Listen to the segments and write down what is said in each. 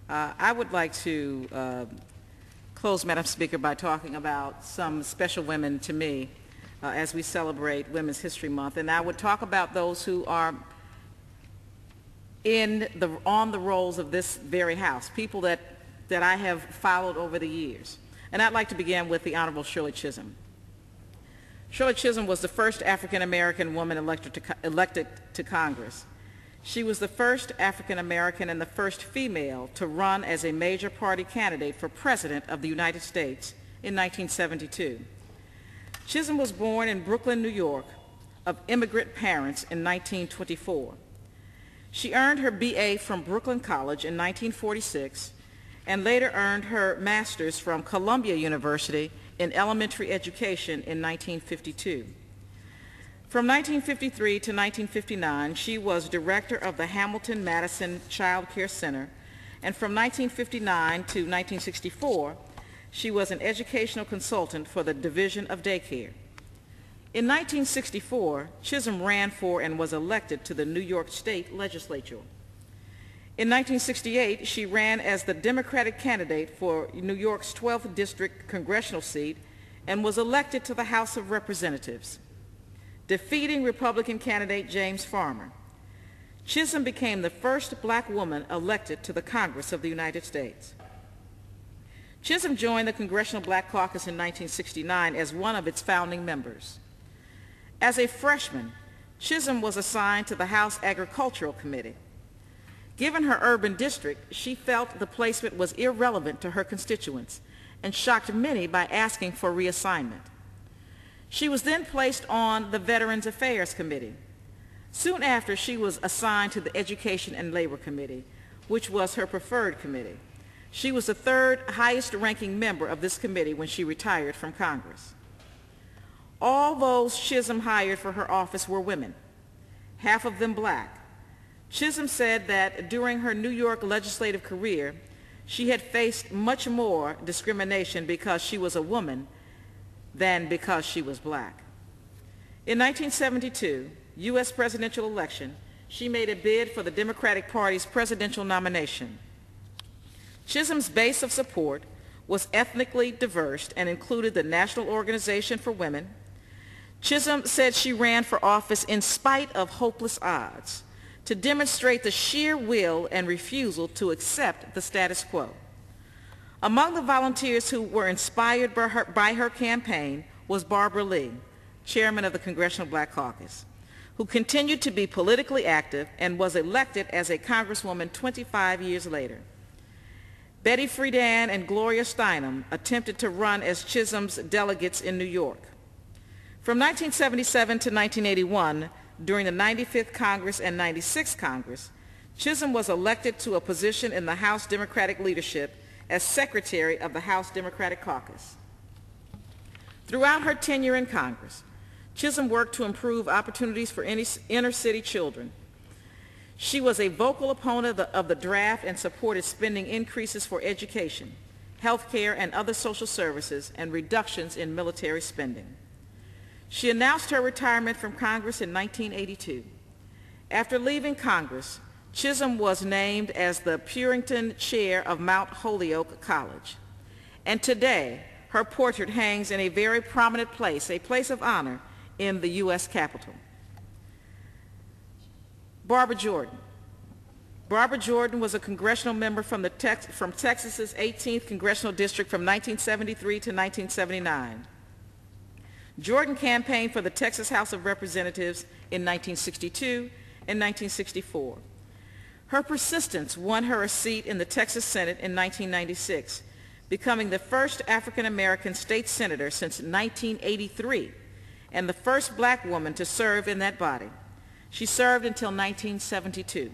I would like to close, Madam Speaker, by talking about some special women to me as we celebrate Women's History Month. And I would talk about those who are on the rolls of this very House, people that I have followed over the years. And I'd like to begin with the Honorable Shirley Chisholm. Shirley Chisholm was the first African-American woman elected to Congress. She was the first African-American and the first female to run as a major party candidate for President of the United States in 1972. Chisholm was born in Brooklyn, New York, of immigrant parents in 1924. She earned her B.A. from Brooklyn College in 1946 and later earned her master's from Columbia University in elementary education in 1952. From 1953 to 1959, she was director of the Hamilton-Madison Child Care Center, and from 1959 to 1964, she was an educational consultant for the Division of Daycare. In 1964, Chisholm ran for and was elected to the New York State Legislature. In 1968, she ran as the Democratic candidate for New York's 12th District congressional seat and was elected to the House of Representatives, defeating Republican candidate James Farmer. Chisholm became the first black woman elected to the Congress of the United States. Chisholm joined the Congressional Black Caucus in 1969 as one of its founding members. As a freshman, Chisholm was assigned to the House Agricultural Committee. Given her urban district, she felt the placement was irrelevant to her constituents and shocked many by asking for reassignment. She was then placed on the Veterans Affairs Committee. Soon after, she was assigned to the Education and Labor Committee, which was her preferred committee. She was the third highest ranking member of this committee when she retired from Congress. All those Chisholm hired for her office were women, half of them black. Chisholm said that during her New York legislative career, she had faced much more discrimination because she was a woman than because she was black. In 1972, U.S. presidential election, she made a bid for the Democratic Party's presidential nomination. Chisholm's base of support was ethnically diverse and included the National Organization for Women. Chisholm said she ran for office in spite of hopeless odds, to demonstrate the sheer will and refusal to accept the status quo. Among the volunteers who were inspired by her campaign was Barbara Lee, chairman of the Congressional Black Caucus, who continued to be politically active and was elected as a congresswoman 25 years later. Betty Friedan and Gloria Steinem attempted to run as Chisholm's delegates in New York. From 1977 to 1981, during the 95th Congress and 96th Congress, Chisholm was elected to a position in the House Democratic leadership as Secretary of the House Democratic Caucus. Throughout her tenure in Congress, Chisholm worked to improve opportunities for inner-city children. She was a vocal opponent of the draft and supported spending increases for education, health care, and other social services, and reductions in military spending. She announced her retirement from Congress in 1982. After leaving Congress, Chisholm was named as the Purington Chair of Mount Holyoke College. And today, her portrait hangs in a very prominent place, a place of honor in the U.S. Capitol. Barbara Jordan. Barbara Jordan was a congressional member from Texas's 18th Congressional District from 1973 to 1979. Jordan campaigned for the Texas House of Representatives in 1962 and 1964. Her persistence won her a seat in the Texas Senate in 1996, becoming the first African-American state senator since 1983 and the first black woman to serve in that body. She served until 1972.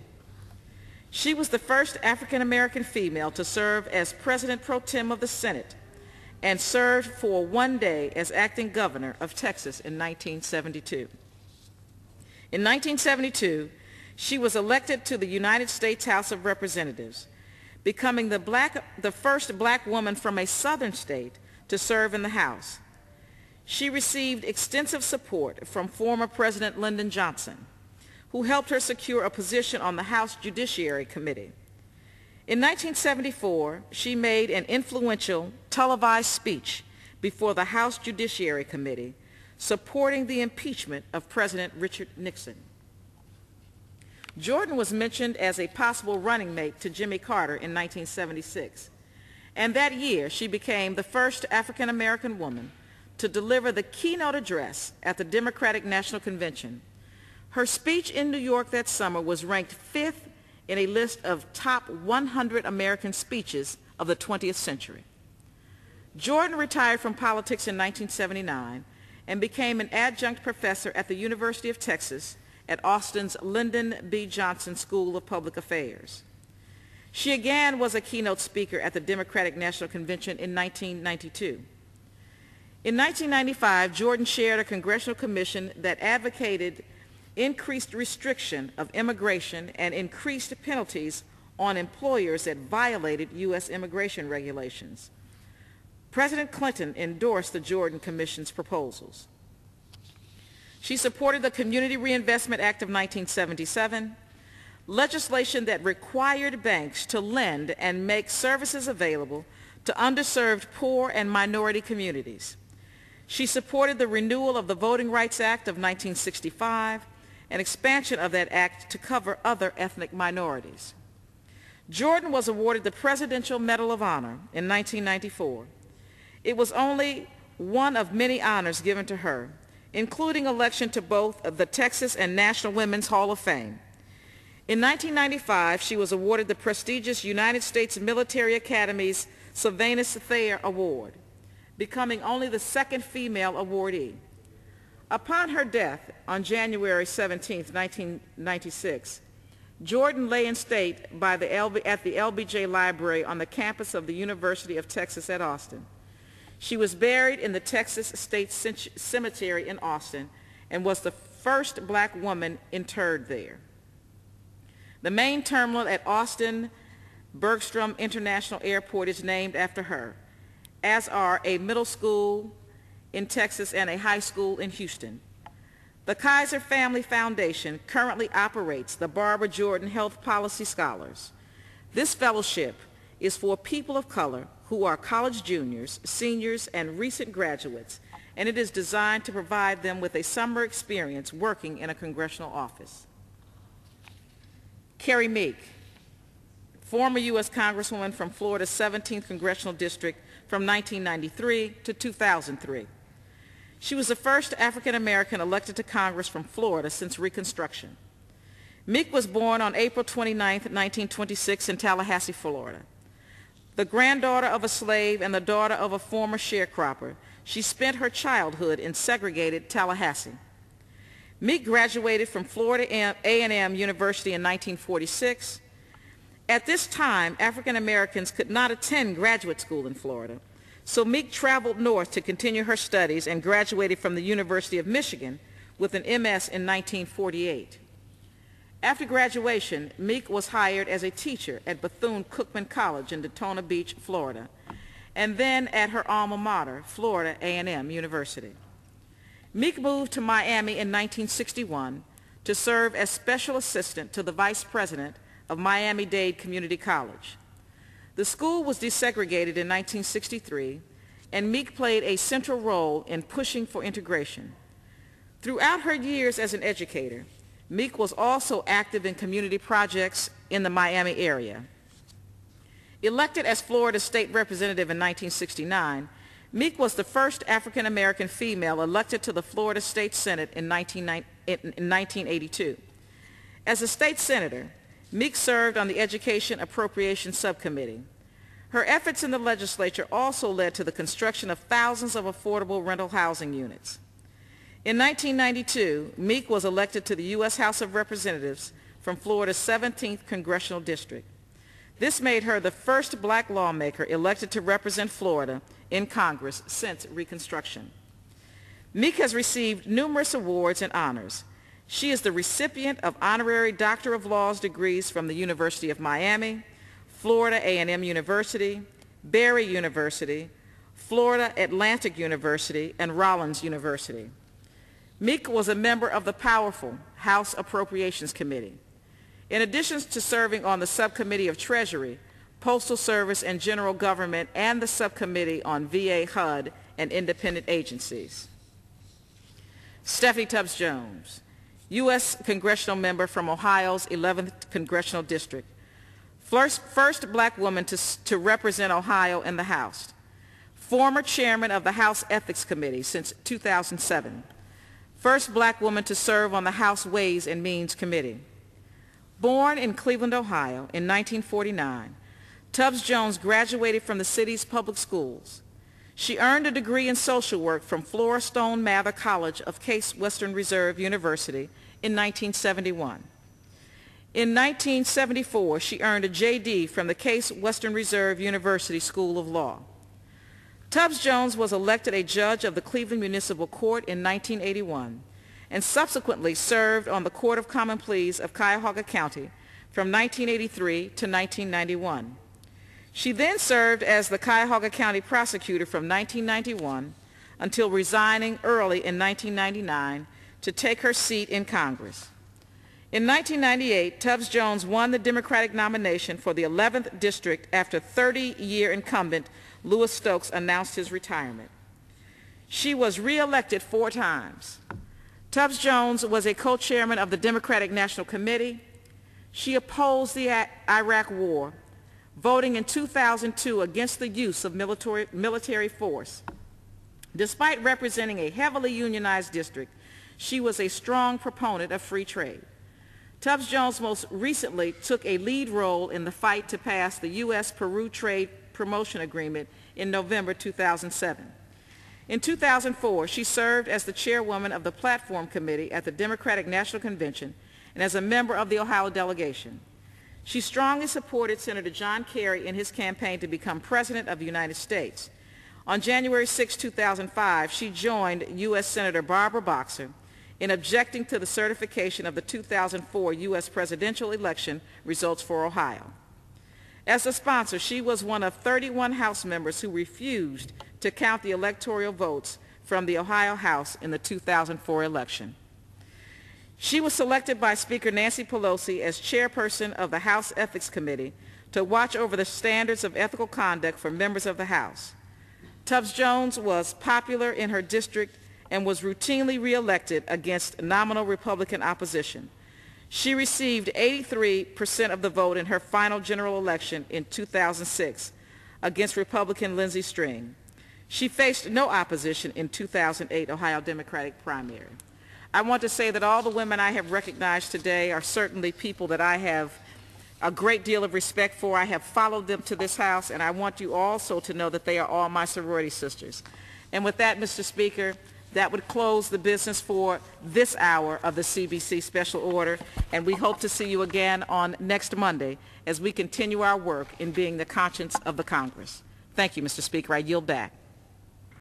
She was the first African-American female to serve as President pro tem of the Senate and served for 1 day as acting governor of Texas in 1972. In 1972, she was elected to the United States House of Representatives, becoming the first black woman from a southern state to serve in the House. She received extensive support from former President Lyndon Johnson, who helped her secure a position on the House Judiciary Committee. In 1974, she made an influential televised speech before the House Judiciary Committee supporting the impeachment of President Richard Nixon. Jordan was mentioned as a possible running mate to Jimmy Carter in 1976, and that year she became the first African-American woman to deliver the keynote address at the Democratic National Convention. Her speech in New York that summer was ranked 5th in a list of top 100 American speeches of the 20th century. Jordan retired from politics in 1979 and became an adjunct professor at the University of Texas at Austin's Lyndon B. Johnson School of Public Affairs. She again was a keynote speaker at the Democratic National Convention in 1992. In 1995, Jordan chaired a congressional commission that advocated increased restriction of immigration and increased penalties on employers that violated U.S. immigration regulations. President Clinton endorsed the Jordan Commission's proposals. She supported the Community Reinvestment Act of 1977, legislation that required banks to lend and make services available to underserved poor and minority communities. She supported the renewal of the Voting Rights Act of 1965 and expansion of that act to cover other ethnic minorities. Jordan was awarded the Presidential Medal of Honor in 1994. It was only one of many honors given to her, including election to both the Texas and National Women's Hall of Fame. In 1995, she was awarded the prestigious United States Military Academy's Sylvanus Thayer Award, becoming only the second female awardee. Upon her death on January 17, 1996, Jordan lay in state at the LBJ Library on the campus of the University of Texas at Austin. She was buried in the Texas State Cemetery in Austin and was the first black woman interred there. The main terminal at Austin Bergstrom International Airport is named after her, as are a middle school in Texas and a high school in Houston. The Kaiser Family Foundation currently operates the Barbara Jordan Health Policy Scholars. This fellowship is for people of color who are college juniors, seniors, and recent graduates, and it is designed to provide them with a summer experience working in a congressional office. Carrie Meek, former U.S. Congresswoman from Florida's 17th Congressional District from 1993 to 2003. She was the first African American elected to Congress from Florida since Reconstruction. Meek was born on April 29, 1926 in Tallahassee, Florida. The granddaughter of a slave and the daughter of a former sharecropper, she spent her childhood in segregated Tallahassee. Meek graduated from Florida A&M University in 1946. At this time, African Americans could not attend graduate school in Florida, so Meek traveled north to continue her studies and graduated from the University of Michigan with an MS in 1948. After graduation, Meek was hired as a teacher at Bethune-Cookman College in Daytona Beach, Florida, and then at her alma mater, Florida A&M University. Meek moved to Miami in 1961 to serve as special assistant to the vice president of Miami-Dade Community College. The school was desegregated in 1963, and Meek played a central role in pushing for integration. Throughout her years as an educator, Meek was also active in community projects in the Miami area. Elected as Florida's state representative in 1969, Meek was the first African American female elected to the Florida State Senate in 1982. As a state senator, Meek served on the Education Appropriations Subcommittee. Her efforts in the legislature also led to the construction of thousands of affordable rental housing units. In 1992, Meek was elected to the U.S. House of Representatives from Florida's 17th Congressional District. This made her the first black lawmaker elected to represent Florida in Congress since Reconstruction. Meek has received numerous awards and honors. She is the recipient of honorary Doctor of Laws degrees from the University of Miami, Florida A&M University, Barry University, Florida Atlantic University, and Rollins University. Meek was a member of the powerful House Appropriations Committee. In addition to serving on the Subcommittee of Treasury, Postal Service and General Government, and the Subcommittee on VA, HUD, and independent agencies. Stephanie Tubbs Jones, U.S. Congressional Member from Ohio's 11th Congressional District. First black woman to represent Ohio in the House. Former Chairman of the House Ethics Committee since 2007. First black woman to serve on the House Ways and Means Committee. Born in Cleveland, Ohio in 1949, Tubbs Jones graduated from the city's public schools. She earned a degree in social work from Flora Stone Mather College of Case Western Reserve University in 1971. In 1974, she earned a JD from the Case Western Reserve University School of Law. Tubbs Jones was elected a judge of the Cleveland Municipal Court in 1981 and subsequently served on the Court of Common Pleas of Cuyahoga County from 1983 to 1991. She then served as the Cuyahoga County prosecutor from 1991 until resigning early in 1999 to take her seat in Congress. In 1998, Tubbs Jones won the Democratic nomination for the 11th District after 30-year incumbent Louis Stokes announced his retirement. She was re-elected 4 times. Tubbs Jones was a co-chairman of the Democratic National Committee. She opposed the Iraq War, voting in 2002 against the use of military force. Despite representing a heavily unionized district, she was a strong proponent of free trade. Tubbs Jones most recently took a lead role in the fight to pass the U.S.-Peru Trade Promotion Agreement in November 2007. In 2004, she served as the chairwoman of the Platform Committee at the Democratic National Convention and as a member of the Ohio delegation. She strongly supported Senator John Kerry in his campaign to become President of the United States. On January 6, 2005, she joined U.S. Senator Barbara Boxer in objecting to the certification of the 2004 U.S. presidential election results for Ohio. As a sponsor, she was one of 31 House members who refused to count the electoral votes from the Ohio House in the 2004 election. She was selected by Speaker Nancy Pelosi as chairperson of the House Ethics Committee to watch over the standards of ethical conduct for members of the House. Tubbs Jones was popular in her district and was routinely re-elected against nominal Republican opposition. She received 83% of the vote in her final general election in 2006 against Republican Lindsey String. She faced no opposition in 2008 Ohio Democratic primary. I want to say that all the women I have recognized today are certainly people that I have a great deal of respect for. I have followed them to this House, and I want you also to know that they are all my sorority sisters. And with that, Mr. Speaker, that would close the business for this hour of the CBC Special Order, and we hope to see you again on next Monday as we continue our work in being the conscience of the Congress. Thank you, Mr. Speaker. I yield back.